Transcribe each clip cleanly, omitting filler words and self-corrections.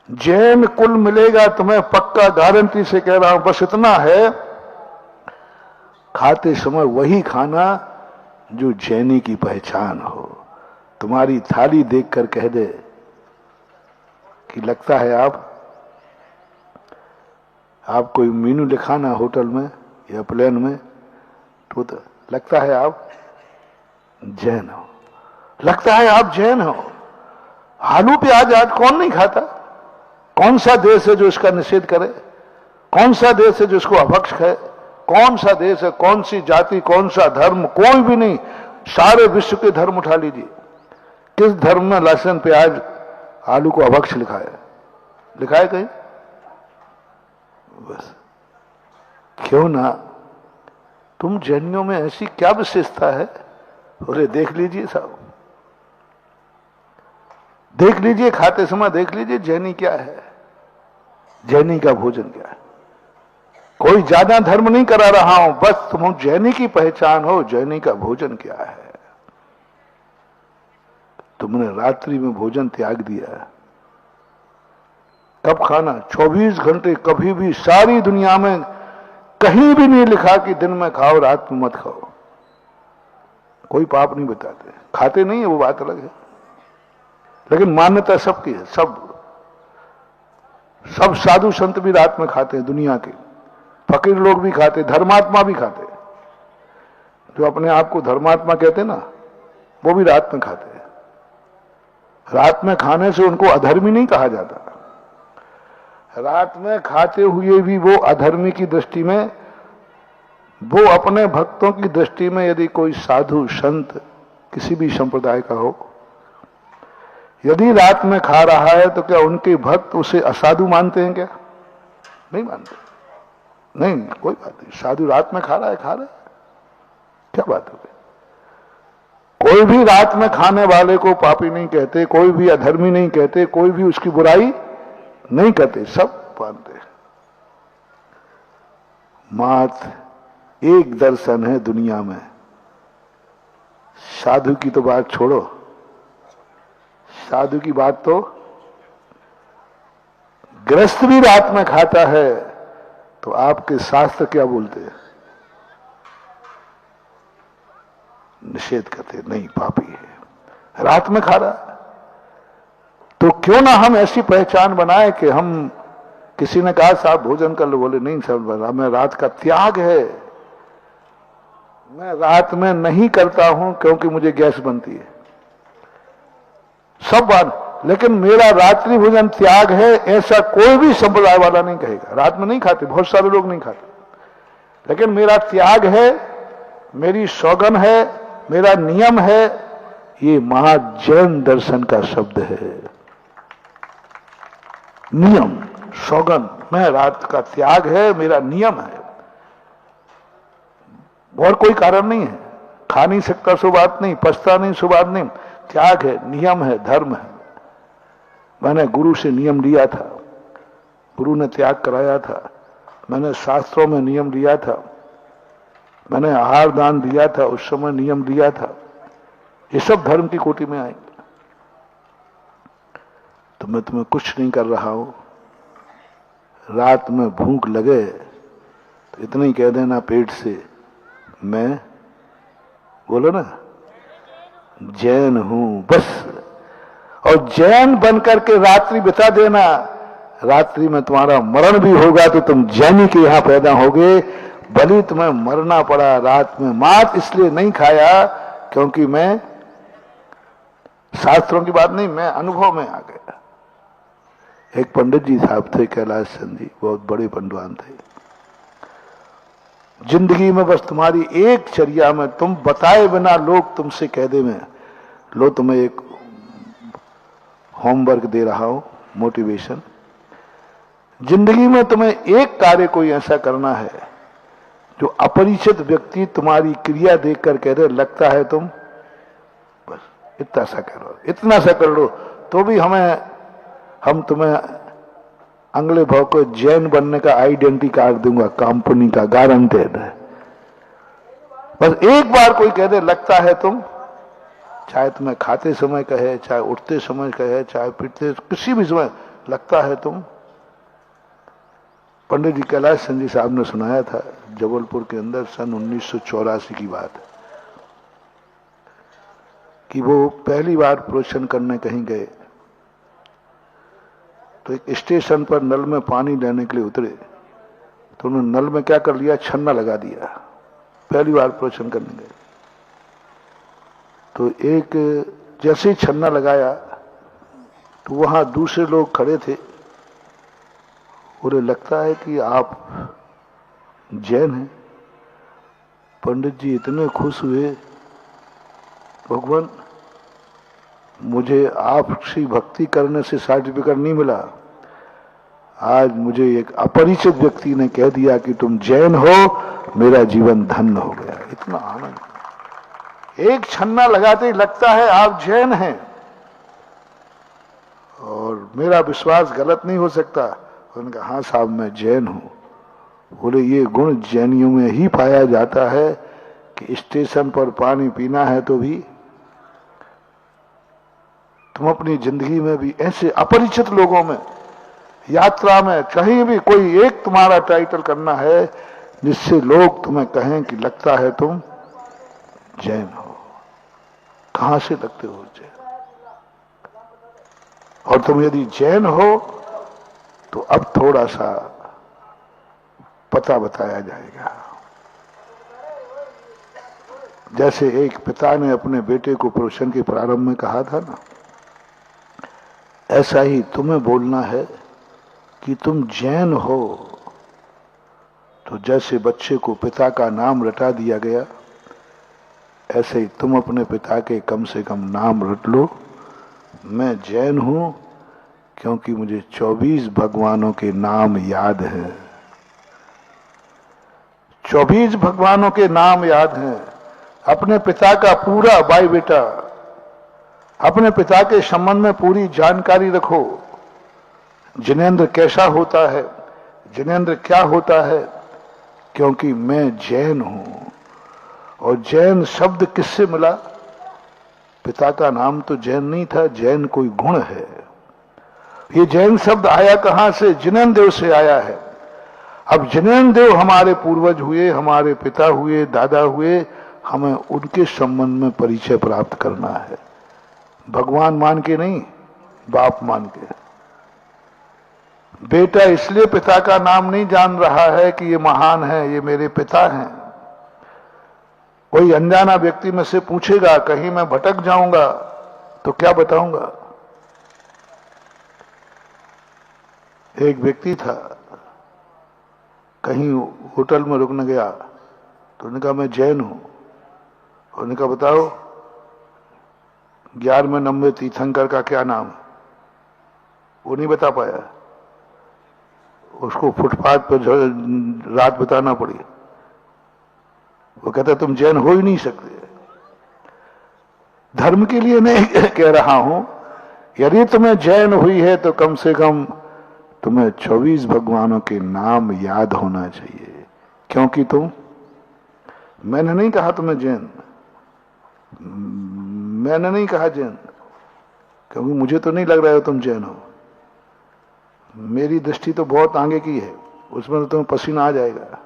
जैन कुल मिलेगा तुम्हें, पक्का गारंटी से कह रहा हूं। बस इतना है, खाते समय वही खाना जो जैनी की पहचान हो। तुम्हारी थाली देखकर कह दे कि लगता है आप कोई मेनू लिखाना होटल में या प्लेन में, तो लगता है आप जैन हो, लगता है आप जैन हो। आलू प्याज आज कौन नहीं खाता? कौन सा देश है जो इसका निषेध करे? कौन सा देश है जो इसको अभक्ष है? कौन सा देश है, कौन सी जाति, कौन सा धर्म? कोई भी नहीं। सारे विश्व के धर्म उठा लीजिए, किस धर्म में लहसुन प्याज आलू को अभक्ष लिखा है? लिखा है कहीं? बस क्यों ना, तुम जैनियों में ऐसी क्या विशेषता है? अरे देख लीजिए साहब, देख लीजिए, खाते समय देख लीजिए जैनी क्या है, जैनी का भोजन क्या है। कोई ज्यादा धर्म नहीं करा रहा हूं, बस तुम जैनी की पहचान हो, जैनी का भोजन क्या है। तुमने रात्रि में भोजन त्याग दिया, कब खाना? 24 घंटे, कभी भी सारी दुनिया में कहीं भी नहीं लिखा कि दिन में खाओ रात में मत खाओ। कोई पाप नहीं बताते, खाते नहीं है वो बात अलग है, लेकिन मान्यता सबकी है। सब साधु संत भी रात में खाते हैं, दुनिया के फकीर लोग भी खाते, धर्मात्मा भी खाते। जो अपने आप को धर्मात्मा कहते ना, वो भी रात में खाते हैं। रात में खाने से उनको अधर्मी नहीं कहा जाता। रात में खाते हुए भी वो अधर्मी की दृष्टि में, वो अपने भक्तों की दृष्टि में, यदि कोई साधु संत किसी भी संप्रदाय का हो, यदि रात में खा रहा है तो क्या उनके भक्त उसे असाधु मानते हैं? क्या नहीं मानते? नहीं, कोई बात नहीं। साधु रात में खा रहा है, क्या बात हो गई? कोई भी रात में खाने वाले को पापी नहीं कहते, कोई भी अधर्मी नहीं कहते, कोई भी उसकी बुराई नहीं करते, सब मानते हैं। मात्र एक दर्शन है दुनिया में, साधु की तो बात छोड़ो, साधु की बात तो, गृहस्थ भी रात में खाता है तो आपके शास्त्र क्या बोलते हैं? निषेध करते, नहीं पापी है, रात में खा रहा है। तो क्यों ना हम ऐसी पहचान बनाए कि हम, किसी ने कहा साहब भोजन कर लो, बोले नहीं साहब मैं रात का त्याग है, मैं रात में नहीं करता हूं क्योंकि मुझे गैस बनती है। सब बात, लेकिन मेरा रात्रि भोजन त्याग है, ऐसा कोई भी संप्रदाय वाला नहीं कहेगा। रात में नहीं खाते, बहुत सारे लोग नहीं खाते, लेकिन मेरा त्याग है, मेरी सौगन है, मेरा नियम है। ये महाजैन दर्शन का शब्द है, नियम, सौगन। मैं रात का त्याग है, मेरा नियम है, और कोई कारण नहीं है। खा नहीं सकता सो बात नहीं, पछता नहीं सो बात नहीं, त्याग है, नियम है, धर्म है। मैंने गुरु से नियम लिया था, गुरु ने त्याग कराया था, मैंने शास्त्रों में नियम लिया था, मैंने आहार दान दिया था, उस समय नियम लिया था। ये सब धर्म की कोटि में आएंगे। तो मैं तुम्हें कुछ नहीं कर रहा हूं। रात में भूख लगे तो इतना ही कह देना पेट से, मैं, बोलो ना, जैन हूं, बस। और जैन बनकर के रात्रि बिता देना। रात्रि में तुम्हारा मरण भी होगा तो तुम जैनी के यहां पैदा होगे, भले तुम्हें मरना पड़ा रात में। मात इसलिए नहीं खाया क्योंकि मैं, शास्त्रों की बात नहीं, मैं अनुभव में आ गया। एक पंडित जी साहब थे, कैलाश चंद जी, बहुत बड़े पंडवान थे। जिंदगी में बस तुम्हारी एक चर्या में, तुम बताए बिना लोग तुमसे कह दे, मैं लो तुम्हें एक होमवर्क दे रहा हूं, मोटिवेशन। जिंदगी में तुम्हें एक कार्य कोई ऐसा करना है जो अपरिचित व्यक्ति तुम्हारी क्रिया देखकर कह रहे, लगता है तुम, बस इतना सा करो, इतना सा कर लो, तो भी हम तुम्हें अगले भाव को जैन बनने का आइडेंटिटी कार्ड दूंगा, कंपनी का, गारंटेड है। बस एक बार कोई कह दे, लगता है तुम, चाहे तुम्हें खाते समय कहे, चाहे उठते समय कहे, चाहे पीटते, किसी भी समय, लगता है तुम। पंडित जी कैलाश चंद साहब ने सुनाया था जबलपुर के अंदर, सन 1984 की बात है, कि वो पहली बार प्रवचन करने कहीं गए तो एक स्टेशन पर नल में पानी लेने के लिए उतरे, तो उन्होंने नल में क्या कर लिया, छन्ना लगा दिया। पहली बार प्रवचन करने गए तो एक जैसे ही छन्ना लगाया तो वहां दूसरे लोग खड़े थे, उन्हें लगता है कि आप जैन हैं। पंडित जी इतने खुश हुए, भगवान मुझे आपसी भक्ति करने से सर्टिफिकेट नहीं मिला, आज मुझे एक अपरिचित व्यक्ति ने कह दिया कि तुम जैन हो, मेरा जीवन धन्य हो गया। इतना आनंद। एक छन्ना लगाते ही लगता है आप जैन हैं और मेरा विश्वास गलत नहीं हो सकता। उन्होंने कहा हाँ साहब मैं जैन हूं। बोले ये गुण जैनियों में ही पाया जाता है कि स्टेशन पर पानी पीना है तो भी तुम अपनी जिंदगी में भी ऐसे अपरिचित लोगों में, यात्रा में, कहीं भी कोई एक तुम्हारा टाइटल करना है जिससे लोग तुम्हें कहें कि लगता है तुम जैन हो। कहां से लगते हो जैन? और तुम यदि जैन हो तो अब थोड़ा सा पता बताया जाएगा। जैसे एक पिता ने अपने बेटे को प्रवचन के प्रारंभ में कहा था ना, ऐसा ही तुम्हें बोलना है कि तुम जैन हो। तो जैसे बच्चे को पिता का नाम रटा दिया गया, ऐसे ही तुम अपने पिता के कम से कम नाम रट लो, मैं जैन हूं क्योंकि मुझे 24 भगवानों के नाम याद हैं। 24 भगवानों के नाम याद हैं। अपने पिता का पूरा बायोडेटा, अपने पिता के संबंध में पूरी जानकारी रखो। जिनेंद्र कैसा होता है, जिनेंद्र क्या होता है, क्योंकि मैं जैन हूं। और जैन शब्द किससे मिला? पिता का नाम तो जैन नहीं था, जैन कोई गुण है। ये जैन शब्द आया कहां से? जिनेंद्र देव से आया है। अब जिनेंद्र देव हमारे पूर्वज हुए, हमारे पिता हुए, दादा हुए, हमें उनके संबंध में परिचय प्राप्त करना है। भगवान मान के नहीं, बाप मान के। बेटा इसलिए पिता का नाम नहीं जान रहा है कि ये महान है, ये मेरे पिता हैं। कोई अनजाना व्यक्ति में से पूछेगा, कहीं मैं भटक जाऊंगा तो क्या बताऊंगा? एक व्यक्ति था, कहीं होटल में रुकने गया तो उन्होंने कहा मैं जैन हूं। उन्होंने कहा बताओ 11वें नंबर तीर्थंकर का क्या नाम? वो नहीं बता पाया। उसको फुटपाथ पर रात बताना पड़ी। वो कहता तुम जैन हो ही नहीं सकते। धर्म के लिए नहीं कह रहा हूं, यदि तुम्हें जैन हुई है तो कम से कम तुम्हें 24 भगवानों के नाम याद होना चाहिए। क्योंकि तुम, मैंने नहीं कहा तुम्हें जैन, मैंने नहीं कहा जैन, क्योंकि मुझे तो नहीं लग रहा है तुम जैन हो। मेरी दृष्टि तो बहुत आगे की है, उसमें तो तुम्हें पसीना आ जाएगा।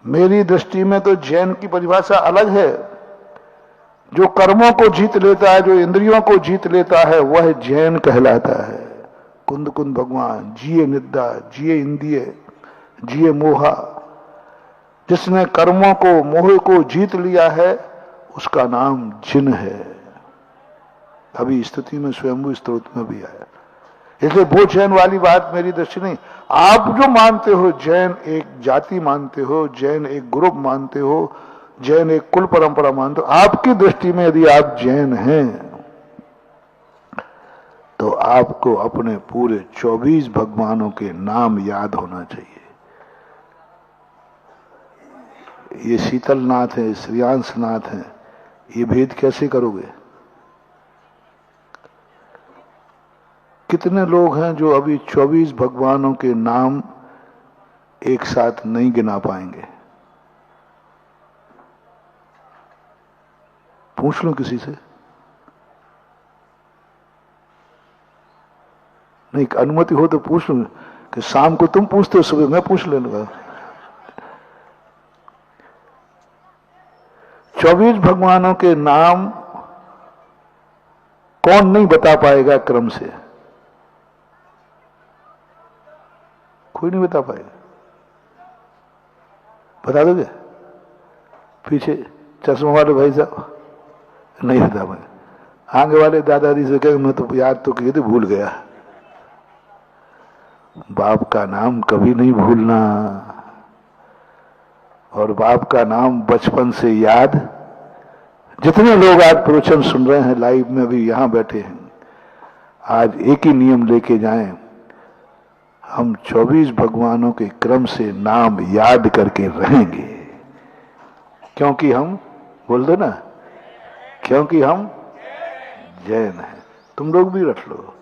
मेरी दृष्टि में तो जैन की परिभाषा अलग है। जो कर्मों को जीत लेता है, जो इंद्रियों को जीत लेता है, वह जैन कहलाता है। कुंद कुंद भगवान, जिए निद्रा, जिए इंद्रिय, जिए मोहा। जिसने कर्मों को, मोह को जीत लिया है, उसका नाम जिन है। अभी स्तुति में, स्वयंभू स्तोत्र में भी आया। इसलिए वो जैन वाली बात मेरी दृष्टि नहीं। आप जो मानते हो जैन एक जाति मानते हो, जैन एक ग्रुप मानते हो, जैन एक कुल परंपरा मानते हो, आपकी दृष्टि में यदि आप जैन हैं तो आपको अपने पूरे 24 भगवानों के नाम याद होना चाहिए। ये शीतलनाथ है, श्रेयांशनाथ है, ये भेद कैसे करोगे? कितने लोग हैं जो अभी 24 भगवानों के नाम एक साथ नहीं गिना पाएंगे? पूछ लो किसी से। नहीं, अनुमति हो तो पूछ लूँ कि शाम को तुम पूछते हो, सुबह मैं पूछ लूंगा। 24 भगवानों के नाम कौन नहीं बता पाएगा क्रम से? कोई नहीं बता पाएगा। बता दोगे? पीछे चश्मा वाले भाई साहब नहीं बता पाए। आगे वाले दादाजी से कहे मैं तो याद तो किए थे, भूल गया। बाप का नाम कभी नहीं भूलना, और बाप का नाम बचपन से याद। जितने लोग आज प्रवचन सुन रहे हैं लाइव में, अभी यहां बैठे हैं, आज एक ही नियम लेके जाएं, हम 24 भगवानों के क्रम से नाम याद करके रहेंगे, क्योंकि हम, बोल दो ना, क्योंकि हम जैन हैं। तुम लोग भी रख लो,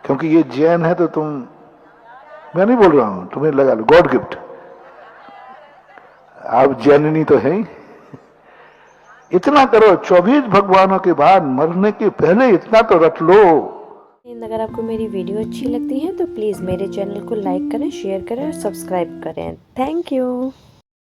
क्योंकि ये जैन है तो तुम, मैं नहीं बोल रहा हूं, तुम्हें लगा लो, गॉड गिफ्ट। आप जैननी तो है ही। इतना करो, 24 भगवानों के बाद मरने के पहले इतना तो रख लो। अगर आपको मेरी वीडियो अच्छी लगती है तो प्लीज़ मेरे चैनल को लाइक करें, शेयर करें और सब्सक्राइब करें। Thank you.